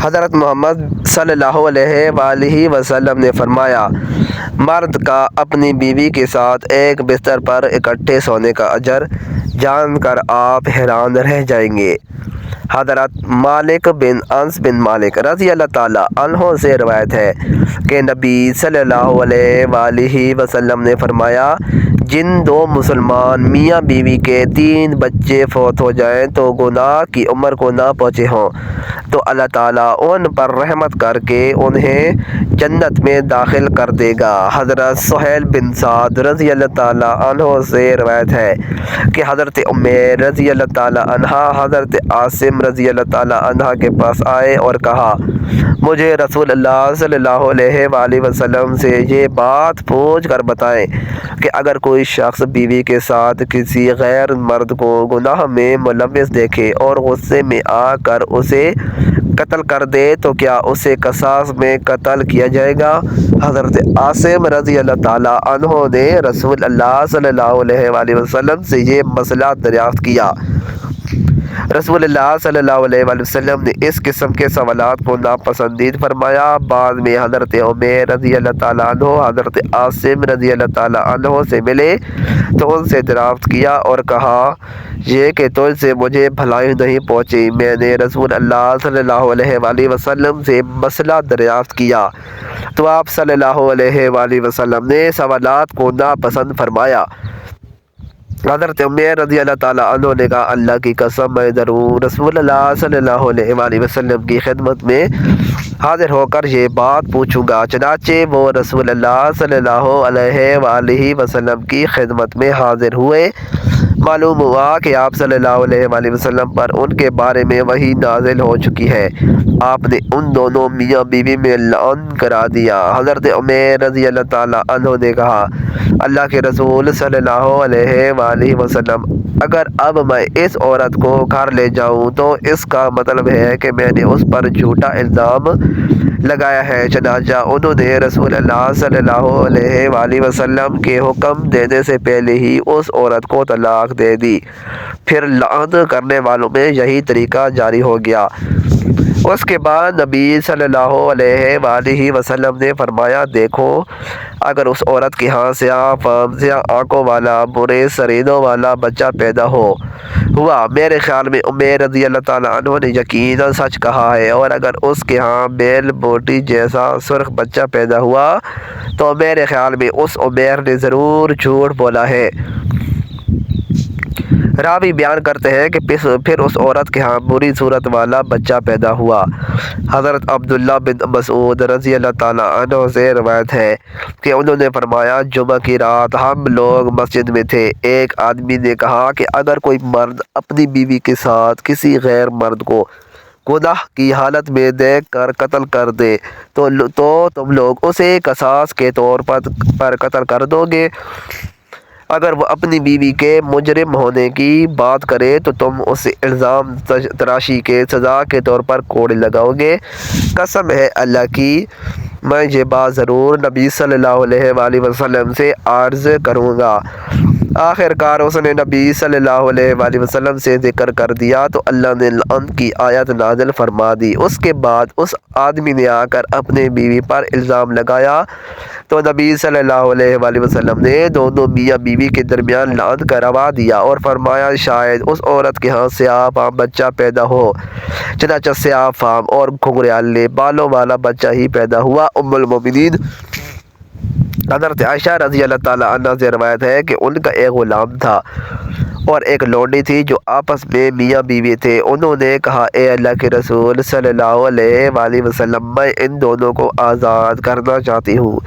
حضرت محمد صلی اللہ علیہ وآلہ وسلم نے فرمایا، مرد کا اپنی بیوی کے ساتھ ایک بستر پر اکٹھے سونے کا اجر جان کر آپ حیران رہ جائیں گے۔ حضرت مالک بن انس بن مالک رضی اللہ تعالیٰ عنہ سے روایت ہے کہ نبی صلی اللہ علیہ وآلہ وسلم نے فرمایا، جن دو مسلمان میاں بیوی کے 3 بچے فوت ہو جائیں تو گناہ کی عمر کو نہ پہنچے ہوں تو اللہ تعالیٰ ان پر رحمت کر کے انہیں جنت میں داخل کر دے گا۔ حضرت سہیل بن سعد رضی اللہ تعالیٰ عنہ سے روایت ہے کہ حضرت عمیر رضی اللہ تعالیٰ عنہ حضرت عاصم رضی اللہ تعالیٰ عنہ کے پاس آئے اور کہا، مجھے رسول اللہ صلی اللہ علیہ وآلہ وسلم سے یہ بات پوچھ کر بتائیں کہ اگر کوئی شخص بیوی کے ساتھ کسی غیر مرد کو گناہ میں ملوث دیکھے اور غصے میں آ کر اسے قتل کر دے تو کیا اسے قصاص میں قتل کیا جائے گا؟ حضرت عاصم رضی اللہ تعالیٰ عنہ نے رسول اللہ صلی اللہ علیہ وآلہ وسلم سے یہ مسئلہ دریافت کیا۔ رسول اللہ صلی اللہ علیہ وآلہ وسلم نے اس قسم کے سوالات کو ناپسندید فرمایا۔ بعد میں حضرت عمیر رضی اللہ تعالیٰ عنہ حضرت عاصم رضی اللہ تعالیٰ عنہ سے ملے تو ان سے دریافت کیا اور کہا، یہ کہ تجھ سے مجھے بھلائی نہیں پہنچی۔ میں نے رسول اللہ صلی اللہ علیہ وآلہ وسلم سے مسئلہ دریافت کیا تو آپ صلی اللہ علیہ وآلہ وسلم نے سوالات کو ناپسند فرمایا۔ حضرت عمیر رضی اللہ تعالیٰ عنہ نے کہا، اللہ کی قسم میں ضرور رسول اللہ صلی اللہ علیہ وآلہ وسلم کی خدمت میں حاضر ہو کر یہ بات پوچھوں گا۔ چنانچہ وہ رسول اللہ صلی اللہ علیہ وآلہ وسلم کی خدمت میں حاضر ہوئے۔ معلوم ہوا کہ آپ صلی اللہ علیہ وآلہ وسلم پر ان کے بارے میں وحی نازل ہو چکی ہے۔ آپ نے ان دونوں میاں بیوی میں لعن کرا دیا۔ حضرت عمیر رضی اللہ تعالیٰ عنہ نے کہا، اللہ کے رسول صلی اللہ علیہ وآلہ وسلم، اگر اب میں اس عورت کو گھر لے جاؤں تو اس کا مطلب ہے کہ میں نے اس پر جھوٹا الزام لگایا ہے۔ چنانچہ انہوں نے رسول اللہ صلی اللہ علیہ وآلہ وسلم کے حکم دینے سے پہلے ہی اس عورت کو طلاق دے دی۔ پھر لعن کرنے والوں میں یہی طریقہ جاری ہو گیا۔ اس کے بعد نبی صلی اللہ علیہ وآلہ وسلم نے فرمایا، دیکھو اگر اس عورت کے ہاں سیاہ آنکھوں والا برے سرینوں والا بچہ پیدا ہوا، میرے خیال میں عمیر رضی اللہ تعالیٰ عنہ نے یقیناً سچ کہا ہے، اور اگر اس کے ہاں بیل بوٹی جیسا سرخ بچہ پیدا ہوا تو میرے خیال میں اس عمیر نے ضرور جھوٹ بولا ہے۔ راوی بیان کرتے ہیں کہ پھر اس عورت کے ہاں بری صورت والا بچہ پیدا ہوا۔ حضرت عبداللہ بن مسعود رضی اللہ تعالیٰ عنہ سے روایت ہے کہ انہوں نے فرمایا، جمعہ کی رات ہم لوگ مسجد میں تھے، ایک آدمی نے کہا کہ اگر کوئی مرد اپنی بیوی کے ساتھ کسی غیر مرد کو گناہ کی حالت میں دیکھ کر قتل کر دے تو تم لوگ اسے قصاص کے طور پر قتل کر دو گے؟ اگر وہ اپنی بیوی کے مجرم ہونے کی بات کرے تو تم اسے الزام تراشی کے سزا کے طور پر کوڑے لگاؤ گے؟ قسم ہے اللہ کی، میں یہ بات ضرور نبی صلی اللہ علیہ وآلہ وسلم سے عرض کروں گا۔ آخر کار اس نے نبی صلی اللہ علیہ وآلہ وسلم سے ذکر کر دیا تو اللہ نے لعن کی آیت نازل فرما دی۔ اس کے بعد اس آدمی نے آ کر اپنے بیوی پر الزام لگایا تو نبی صلی اللہ علیہ وآلہ وسلم نے دونوں میاں بیوی کے درمیان لعن کروا دیا اور فرمایا، شاید اس عورت کے ہاں سیاہ فام بچہ پیدا ہو۔ چنانچہ سیاہ فام اور گھنگریالے بالوں والا بچہ ہی پیدا ہوا۔ ام المومنین حضرت عائشہ رضی اللہ تعالیٰ عنہ سے روایت ہے کہ ان کا ایک غلام تھا اور ایک لونڈی تھی جو آپس میں میاں بیوی تھے۔ انہوں نے کہا، اے اللہ کے رسول صلی اللہ علیہ وآلہ وسلم، میں ان دونوں کو آزاد کرنا چاہتی ہوں۔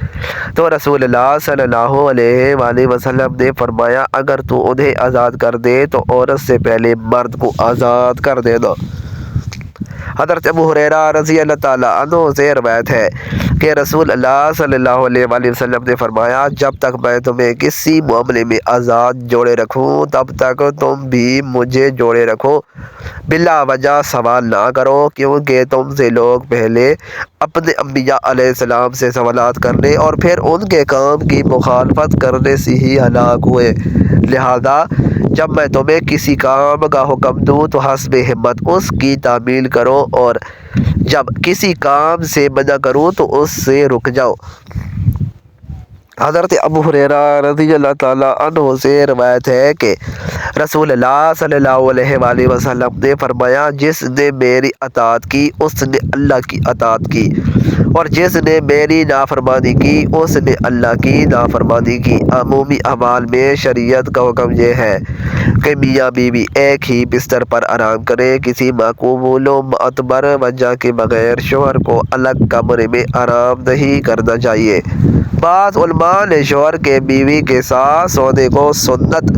تو رسول اللہ صلی اللہ علیہ وآلہ وسلم نے فرمایا، اگر تو انہیں آزاد کر دے تو عورت سے پہلے مرد کو آزاد کر دینا۔ حضرت ابو ہریرہ رضی اللہ تعالیٰ عنہ سے روایت ہے کہ رسول اللہ صلی اللہ علیہ وآلہ وسلم نے فرمایا، جب تک میں تمہیں کسی معاملے میں آزاد جوڑے رکھوں تب تک تم بھی مجھے جوڑے رکھو، بلا وجہ سوال نہ کرو، کیونکہ تم سے لوگ پہلے اپنے انبیاء علیہ السلام سے سوالات کرنے اور پھر ان کے کام کی مخالفت کرنے سے ہی ہلاک ہوئے، لہذا جب میں تمہیں کسی کام کا حکم دوں تو حسب ہمت اس کی تعمیل کرو، اور جب کسی کام سے منع کروں تو اس سے رک جاؤ۔ حضرت ابو ہریرہ رضی اللہ تعالیٰ عنہ سے روایت ہے کہ رسول اللہ صلی اللہ علیہ وآلہ وسلم نے فرمایا، جس نے میری اطاعت کی اس نے اللہ کی اطاعت کی، اور جس نے میری نافرمانی کی اس نے اللہ کی نافرمانی کی۔ عمومی اعمال میں شریعت کا حکم یہ ہے کہ میاں بیوی ایک ہی بستر پر آرام کریں۔ کسی مقبول و معتبر وجہ کے بغیر شوہر کو الگ کمرے میں آرام نہیں کرنا چاہیے۔ بعض علماء نے شوہر کے بیوی کے ساتھ سونے کو سنت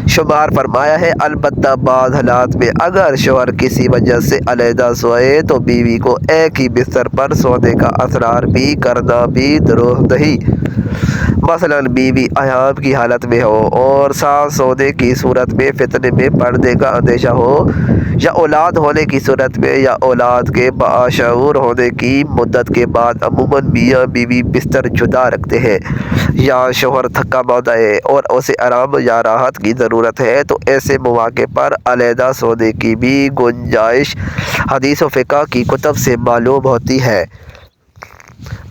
شمار فرمایا ہے، البتہ بعض حالات میں اگر شوہر کسی وجہ سے علیحدہ سوئے تو بیوی کو ایک ہی بستر پر سونے کا اصرار بھی کرنا بھی درست نہیں۔ مثلاً بیوی ایام کی حالت میں ہو اور ساتھ سونے کی صورت میں فتنے میں پڑنے کا اندیشہ ہو، یا اولاد ہونے کی صورت میں یا اولاد کے باشعور ہونے کی مدت کے بعد عموماً میاں بیوی بستر جدا رکھتے ہیں، یا شوہر تھکا ماندہ ہے اور اسے آرام یا راحت کی ضرورت ہے تو ایسے مواقع پر علیحدہ سونے کی بھی گنجائش حدیث و فقہ کی کتب سے معلوم ہوتی ہے۔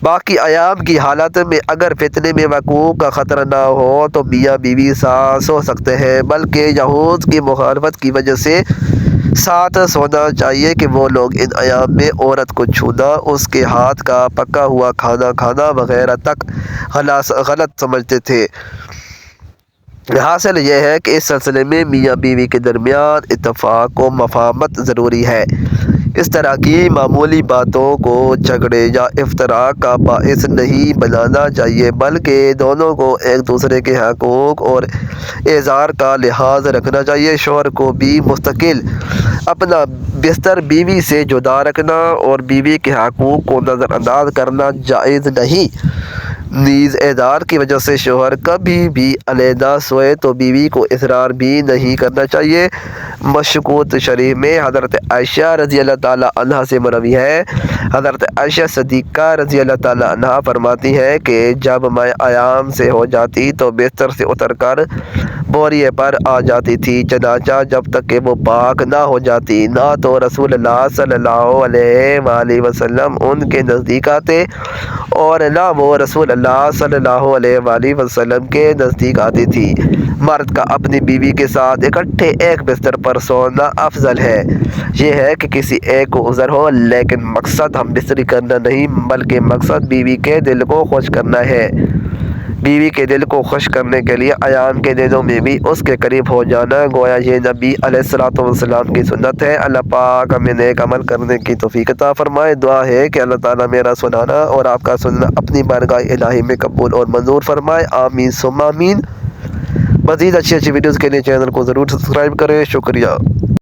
باقی ایام کی حالت میں اگر فتنے میں وقوع کا خطرہ نہ ہو تو میاں بیوی ساتھ سو سکتے ہیں، بلکہ یہود کی مخالفت کی وجہ سے ساتھ سونا چاہیے کہ وہ لوگ ان ایام میں عورت کو چھونا، اس کے ہاتھ کا پکا ہوا کھانا کھانا وغیرہ تک غلط سمجھتے تھے۔ حاصل یہ ہے کہ اس سلسلے میں میاں بیوی کے درمیان اتفاق و مفاہمت ضروری ہے۔ اس طرح کی معمولی باتوں کو جھگڑے یا افتراق کا باعث نہیں بنانا چاہیے، بلکہ دونوں کو ایک دوسرے کے حقوق اور اعذار کا لحاظ رکھنا چاہیے۔ شوہر کو بھی مستقل اپنا بستر بیوی سے جدا رکھنا اور بیوی کے حقوق کو نظر انداز کرنا جائز نہیں۔ نیز اعذار کی وجہ سے شوہر کبھی بھی علیحدہ سوئے تو بیوی کو اصرار بھی نہیں کرنا چاہیے۔ مشکوت شریف میں حضرت عائشہ رضی اللہ تعالیٰ عنہ سے مروی ہے، حضرت عائشہ صدیقہ رضی اللہ تعالیٰ عنہ فرماتی ہیں کہ جب میں ایام سے ہو جاتی تو بستر سے اتر کر بوریے پر آ جاتی تھی، چنانچہ جب تک کہ وہ پاک نہ ہو جاتی نہ تو رسول اللہ صلی اللہ علیہ وآلہ وسلم ان کے نزدیک آتے اور نہ وہ رسول اللہ صلی اللہ علیہ وآلہ وسلم کے نزدیک آتی تھی۔ مرد کا اپنی بیوی کے ساتھ اکٹھے ایک بستر پر سونا افضل ہے۔ یہ ہے کہ کسی ایک کو عذر ہو، لیکن مقصد ہم بستری کرنا نہیں بلکہ مقصد بیوی کے دل کو خوش کرنا ہے۔ بیوی کے دل کو خوش کرنے کے لیے ایام کے دنوں میں بھی اس کے قریب ہو جانا گویا یہ نبی علیہ الصلوۃ والسلام کی سنت ہے۔ اللہ پاک ہمیں نیک عمل کرنے کی توفیق عطا فرمائے۔ دعا ہے کہ اللہ تعالیٰ میرا سنانا اور آپ کا سننا اپنی بارگاہ الہی میں قبول اور منظور فرمائے، آمین ثم آمین۔ مزید اچھی ویڈیوز کے لیے چینل کو ضرور سبسکرائب کریں۔ شکریہ۔